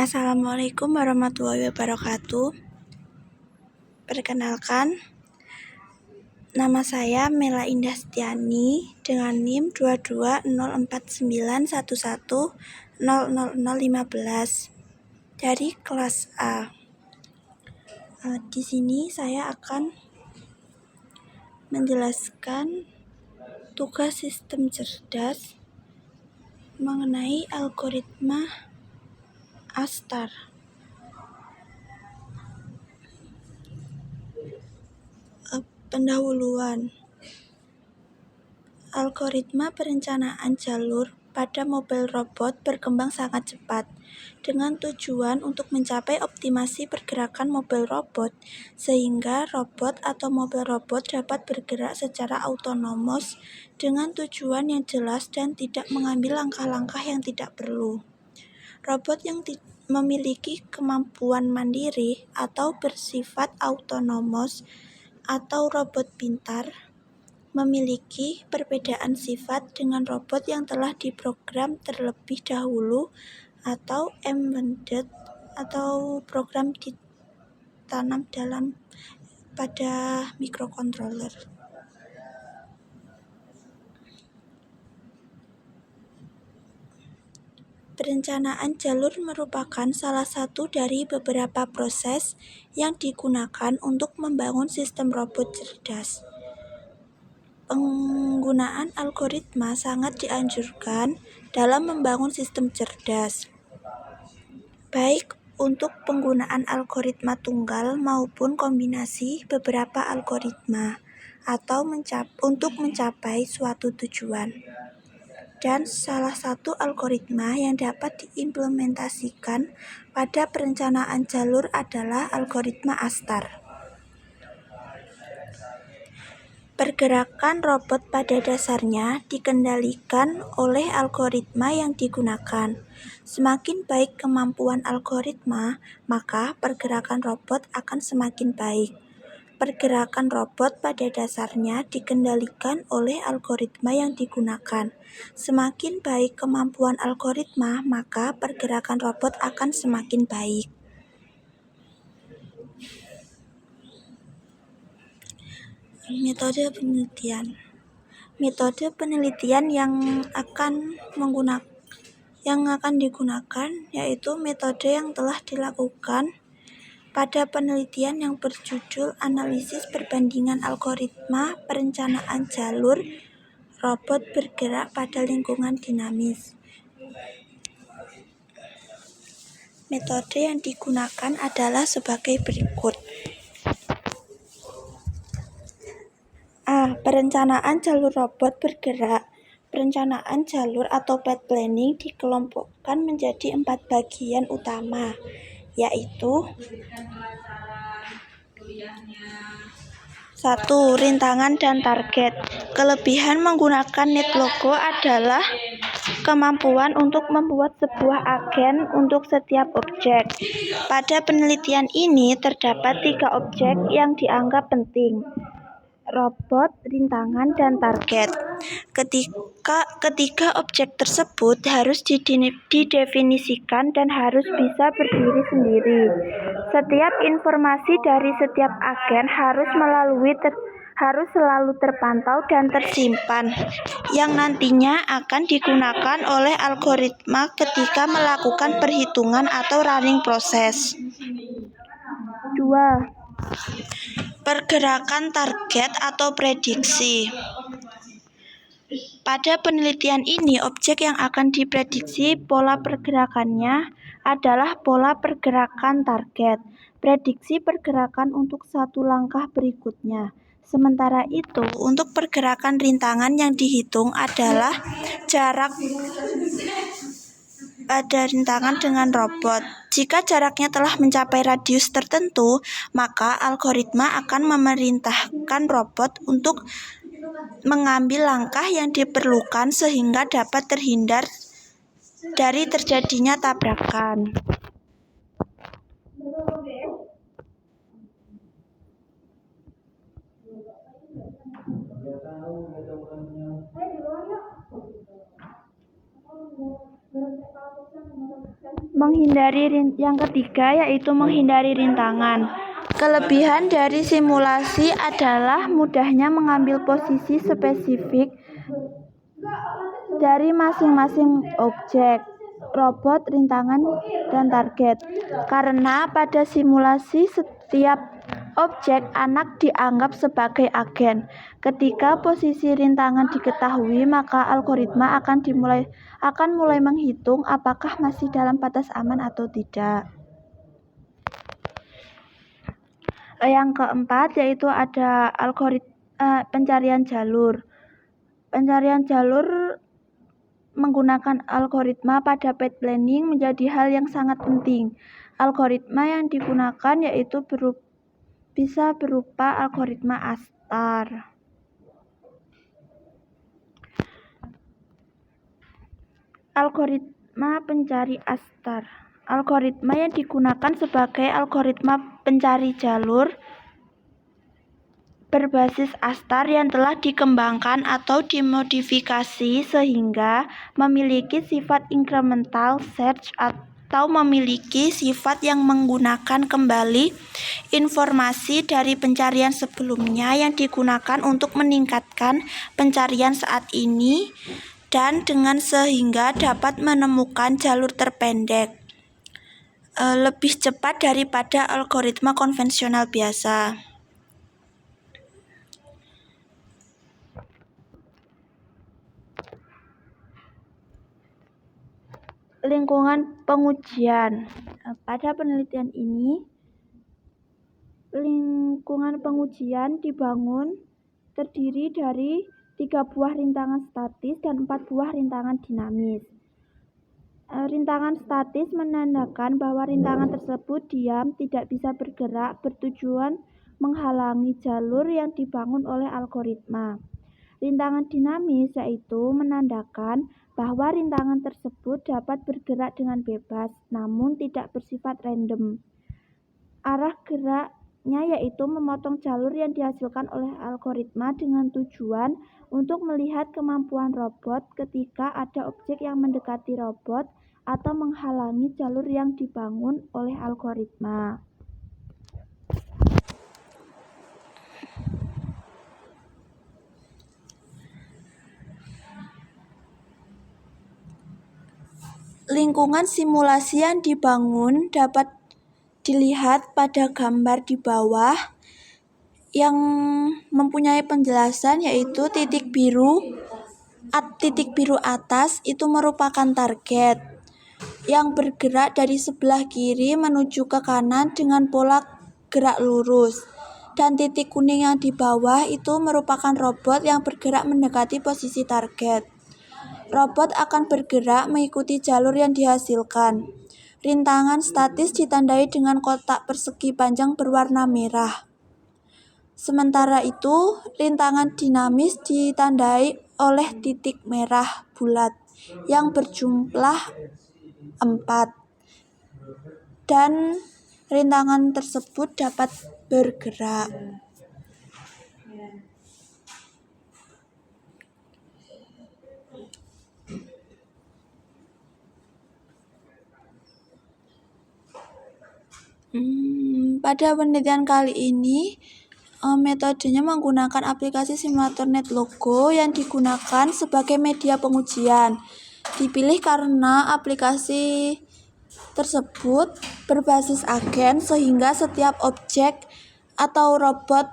Assalamualaikum warahmatullahi wabarakatuh. Perkenalkan, nama saya Mela Indah Setiani dengan NIM 2204911000015 dari kelas A. Di sini saya akan menjelaskan tugas sistem cerdas mengenai algoritma ASTAR. Pendahuluan. Algoritma perencanaan jalur pada mobil robot berkembang sangat cepat, dengan tujuan untuk mencapai optimasi pergerakan mobil robot, sehingga robot atau mobil robot dapat bergerak secara autonomous dengan tujuan yang jelas dan tidak mengambil langkah-langkah yang tidak perlu. Robot yang memiliki kemampuan mandiri atau bersifat autonomous atau robot pintar memiliki perbedaan sifat dengan robot yang telah diprogram terlebih dahulu atau embedded atau program ditanam pada microcontroller. Perencanaan jalur merupakan salah satu dari beberapa proses yang digunakan untuk membangun sistem robot cerdas. Penggunaan algoritma sangat dianjurkan dalam membangun sistem cerdas, baik untuk penggunaan algoritma tunggal maupun kombinasi beberapa algoritma atau untuk mencapai suatu tujuan. Dan salah satu algoritma yang dapat diimplementasikan pada perencanaan jalur adalah algoritma ASTAR. Pergerakan robot pada dasarnya dikendalikan oleh algoritma yang digunakan. Semakin baik kemampuan algoritma, maka pergerakan robot akan semakin baik. Pergerakan robot pada dasarnya dikendalikan oleh algoritma yang digunakan. Semakin baik kemampuan algoritma, maka pergerakan robot akan semakin baik. Metode penelitian yang akan digunakan yaitu metode yang telah dilakukan pada penelitian yang berjudul analisis perbandingan algoritma perencanaan jalur robot bergerak pada lingkungan dinamis. Metode yang digunakan adalah sebagai berikut. A. Perencanaan jalur robot bergerak. Perencanaan jalur atau path planning dikelompokkan menjadi 4 bagian utama, yaitu 1. Rintangan dan target. Kelebihan menggunakan NetLogo adalah kemampuan untuk membuat sebuah agen untuk setiap objek. Pada penelitian ini terdapat 3 objek yang dianggap penting: robot, rintangan, dan target. Ketiga objek tersebut harus didefinisikan dan harus bisa berdiri sendiri. Setiap informasi dari setiap agen harus selalu terpantau dan tersimpan, yang nantinya akan digunakan oleh algoritma ketika melakukan perhitungan atau running proses. 2. Pergerakan target atau prediksi. Pada penelitian ini, objek yang akan diprediksi pola pergerakannya adalah pola pergerakan target. Prediksi pergerakan untuk satu langkah berikutnya. Sementara itu, untuk pergerakan rintangan yang dihitung adalah jarak pada rintangan dengan robot. Jika jaraknya telah mencapai radius tertentu, maka algoritma akan memerintahkan robot untuk mengambil langkah yang diperlukan sehingga dapat terhindar dari terjadinya tabrakan. Yang ketiga yaitu menghindari rintangan. Kelebihan dari simulasi adalah mudahnya mengambil posisi spesifik dari masing-masing objek, robot, rintangan, dan target. Karena pada simulasi setiap objek anak dianggap sebagai agen. Ketika posisi rintangan diketahui, maka algoritma akan mulai menghitung apakah masih dalam batas aman atau tidak. Yang keempat yaitu ada algoritma pencarian jalur. Pencarian jalur menggunakan algoritma pada path planning menjadi hal yang sangat penting. Algoritma yang digunakan yaitu bisa berupa algoritma ASTAR. Algoritma pencari ASTAR. Algoritma yang digunakan sebagai algoritma pencari jalur berbasis ASTAR yang telah dikembangkan atau dimodifikasi sehingga memiliki sifat incremental search atau memiliki sifat yang menggunakan kembali informasi dari pencarian sebelumnya yang digunakan untuk meningkatkan pencarian saat ini dan dengan sehingga dapat menemukan jalur terpendek lebih cepat daripada algoritma konvensional biasa. Lingkungan pengujian. Pada penelitian ini, lingkungan pengujian dibangun terdiri dari 3 buah rintangan statis dan 4 buah rintangan dinamis. Rintangan statis menandakan bahwa rintangan tersebut diam, tidak bisa bergerak, bertujuan menghalangi jalur yang dibangun oleh algoritma. Rintangan dinamis yaitu menandakan bahwa rintangan tersebut dapat bergerak dengan bebas, namun tidak bersifat random. Arah geraknya yaitu memotong jalur yang dihasilkan oleh algoritma dengan tujuan untuk melihat kemampuan robot ketika ada objek yang mendekati robot atau menghalangi jalur yang dibangun oleh algoritma. Lingkungan simulasi yang dibangun dapat dilihat pada gambar di bawah yang mempunyai penjelasan yaitu titik biru atas itu merupakan target yang bergerak dari sebelah kiri menuju ke kanan dengan pola gerak lurus, dan titik kuning yang di bawah itu merupakan robot yang bergerak mendekati posisi target. Robot akan bergerak mengikuti jalur yang dihasilkan. Rintangan statis ditandai dengan kotak persegi panjang berwarna merah. Sementara itu, rintangan dinamis ditandai oleh titik merah bulat yang berjumlah 4. Dan rintangan tersebut dapat bergerak. Pada penelitian kali ini, metodenya menggunakan aplikasi simulator NetLogo yang digunakan sebagai media pengujian. Dipilih karena aplikasi tersebut berbasis agen sehingga setiap objek atau robot,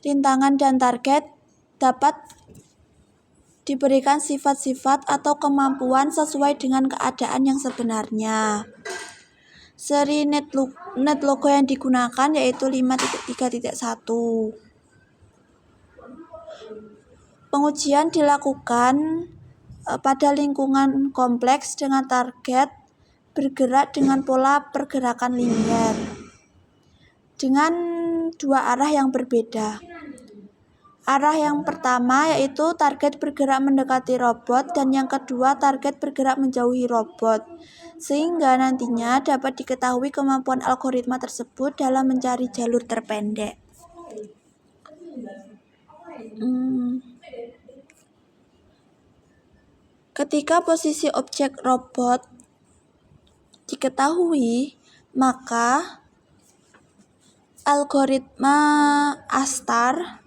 rintangan, dan target dapat diberikan sifat-sifat atau kemampuan sesuai dengan keadaan yang sebenarnya. Seri NetLogo yang digunakan yaitu 5.3.1. Pengujian dilakukan pada lingkungan kompleks dengan target bergerak dengan pola pergerakan linier dengan 2 arah yang berbeda. Arah yang pertama yaitu target bergerak mendekati robot dan yang kedua target bergerak menjauhi robot, sehingga nantinya dapat diketahui kemampuan algoritma tersebut dalam mencari jalur terpendek. Ketika posisi objek robot diketahui, maka algoritma ASTAR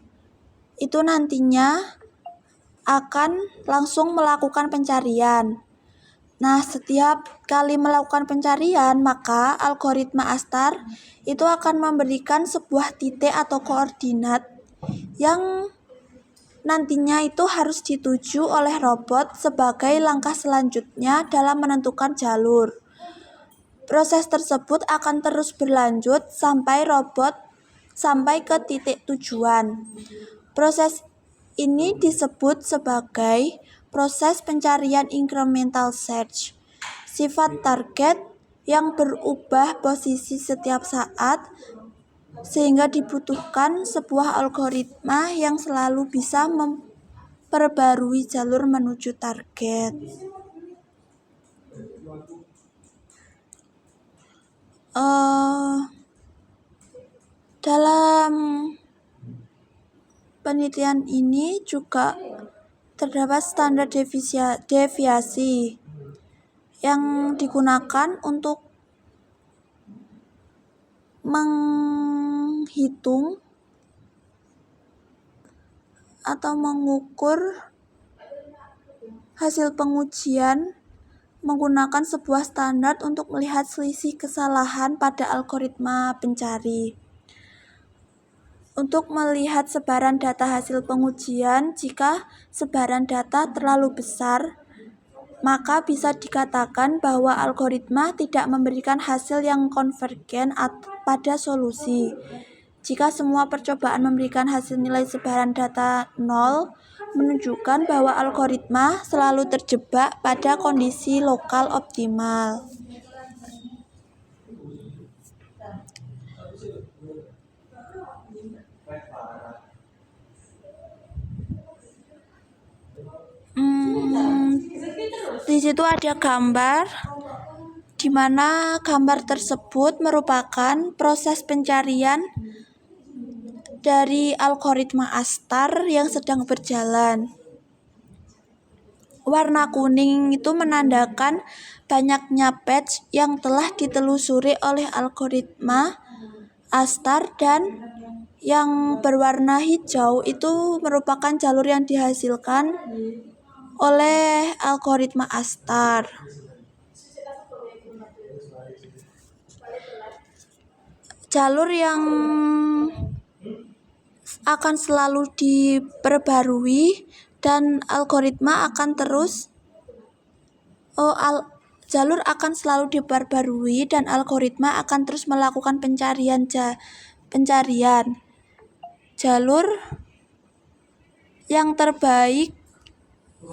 itu nantinya akan langsung melakukan pencarian. Nah, setiap kali melakukan pencarian, maka algoritma ASTAR itu akan memberikan sebuah titik atau koordinat yang nantinya itu harus dituju oleh robot sebagai langkah selanjutnya dalam menentukan jalur. Proses tersebut akan terus berlanjut sampai robot sampai ke titik tujuan. Proses ini disebut sebagai proses pencarian incremental search. Sifat target yang berubah posisi setiap saat, sehingga dibutuhkan sebuah algoritma yang selalu bisa memperbarui jalur menuju target. Dalam penelitian ini juga terdapat standar deviasi yang digunakan untuk menghitung atau mengukur hasil pengujian menggunakan sebuah standar untuk melihat selisih kesalahan pada algoritma pencari. Untuk melihat sebaran data hasil pengujian, jika sebaran data terlalu besar, maka bisa dikatakan bahwa algoritma tidak memberikan hasil yang konvergen pada solusi. Jika semua percobaan memberikan hasil nilai sebaran data 0, menunjukkan bahwa algoritma selalu terjebak pada kondisi lokal optimal. Di situ ada gambar, di mana gambar tersebut merupakan proses pencarian dari algoritma ASTAR yang sedang berjalan. Warna kuning itu menandakan banyaknya patch yang telah ditelusuri oleh algoritma ASTAR, dan yang berwarna hijau itu merupakan jalur yang dihasilkan oleh algoritma ASTAR. Jalur yang akan selalu diperbarui dan algoritma akan terus jalur akan selalu diperbarui dan algoritma akan terus melakukan pencarian jalur yang terbaik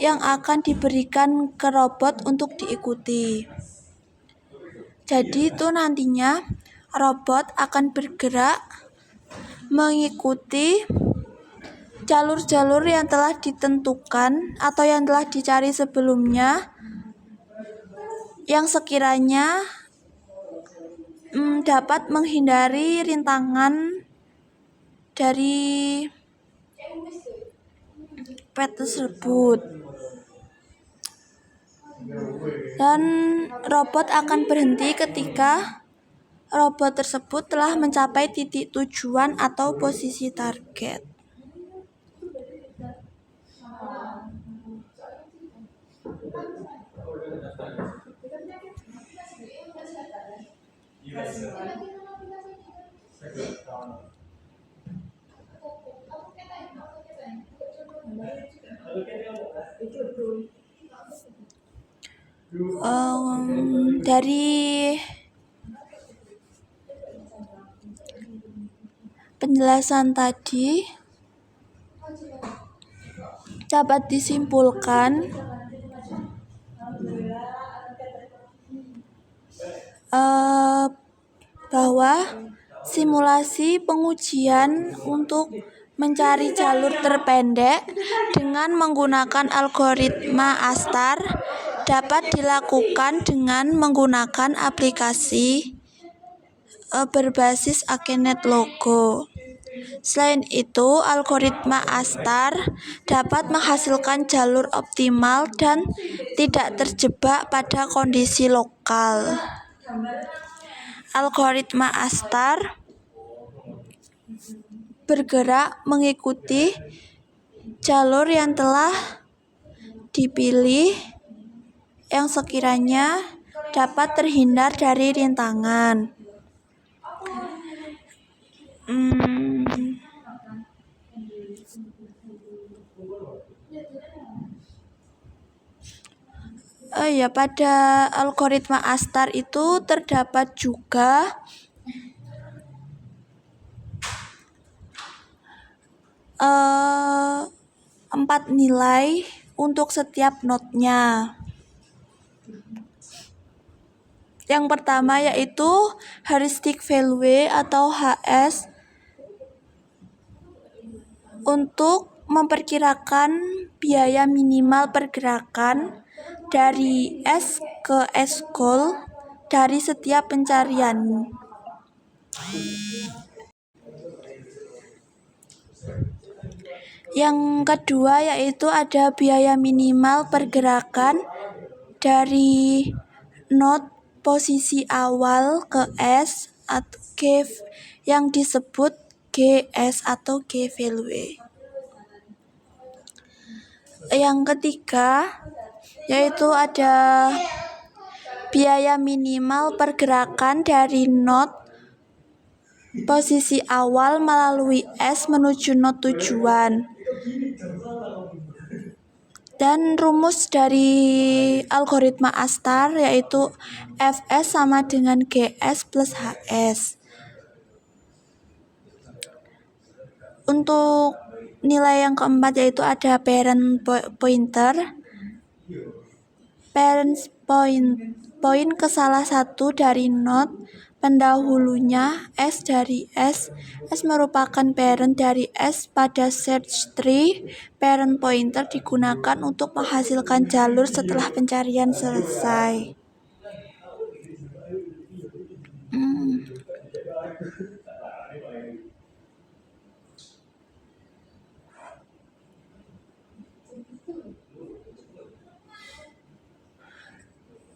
yang akan diberikan ke robot untuk diikuti. Jadi itu nantinya robot akan bergerak mengikuti jalur-jalur yang telah ditentukan atau yang telah dicari sebelumnya, yang sekiranya dapat menghindari rintangan dari path tersebut. Dan robot akan berhenti ketika robot tersebut telah mencapai titik tujuan atau posisi target. Dari penjelasan tadi dapat disimpulkan bahwa simulasi pengujian untuk mencari jalur terpendek dengan menggunakan algoritma ASTAR dapat dilakukan dengan menggunakan aplikasi berbasis AkeNetLogo. Selain itu, algoritma ASTAR dapat menghasilkan jalur optimal dan tidak terjebak pada kondisi lokal. Algoritma Astar bergerak mengikuti jalur yang telah dipilih yang sekiranya dapat terhindar dari rintangan. Pada algoritma Astar itu terdapat juga empat nilai untuk setiap node-nya. Yang pertama yaitu heuristic value atau HS untuk memperkirakan biaya minimal pergerakan dari S ke S goal dari setiap pencarian. Yang kedua yaitu ada biaya minimal pergerakan dari node posisi awal ke S atau G yang disebut GS atau G value. Yang ketiga yaitu ada biaya minimal pergerakan dari node posisi awal melalui S menuju node tujuan. Dan rumus dari algoritma Astar yaitu Fs sama dengan Gs plus Hs. Untuk nilai yang keempat yaitu ada parent pointer. Parent point ke salah satu dari node pendahulunya S dari S. S merupakan parent dari S pada search tree. Parent pointer digunakan untuk menghasilkan jalur setelah pencarian selesai.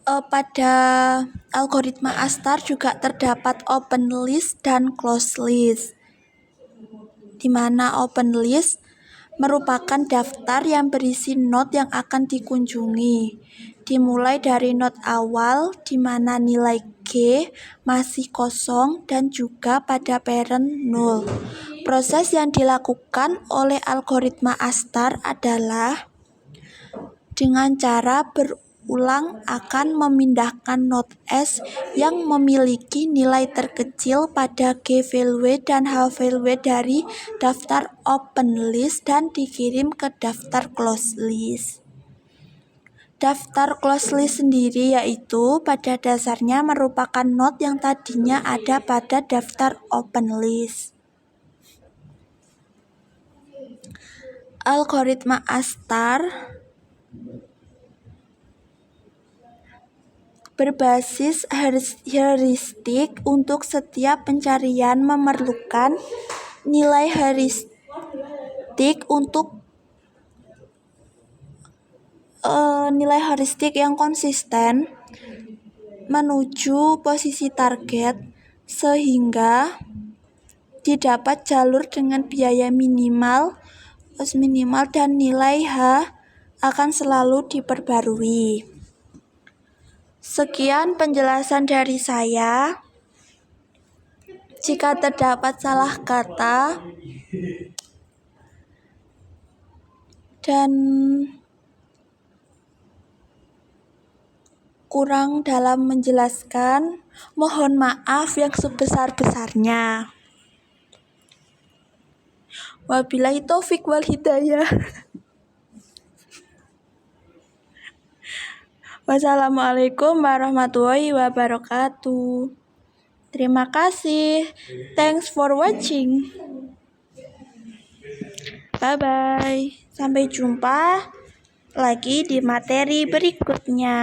Pada algoritma Astar juga terdapat open list dan closed list. Di mana open list merupakan daftar yang berisi node yang akan dikunjungi. Dimulai dari node awal di mana nilai G masih kosong dan juga pada parent 0. Proses yang dilakukan oleh algoritma Astar adalah dengan cara berulang akan memindahkan node S yang memiliki nilai terkecil pada G value dan H value dari daftar open list dan dikirim ke daftar closed list. Daftar closed list sendiri yaitu pada dasarnya merupakan node yang tadinya ada pada daftar open list. Algoritma Astar berbasis heuristik. Untuk setiap pencarian memerlukan nilai heuristik nilai heuristik yang konsisten menuju posisi target sehingga didapat jalur dengan biaya minimal dan nilai H akan selalu diperbarui. Sekian penjelasan dari saya. Jika terdapat salah kata dan kurang dalam menjelaskan, mohon maaf yang sebesar-besarnya. Wabillahi taufik wal hidayah. Wassalamualaikum warahmatullahi wabarakatuh. Terima kasih. Thanks for watching. Bye-bye. Sampai jumpa lagi di materi berikutnya.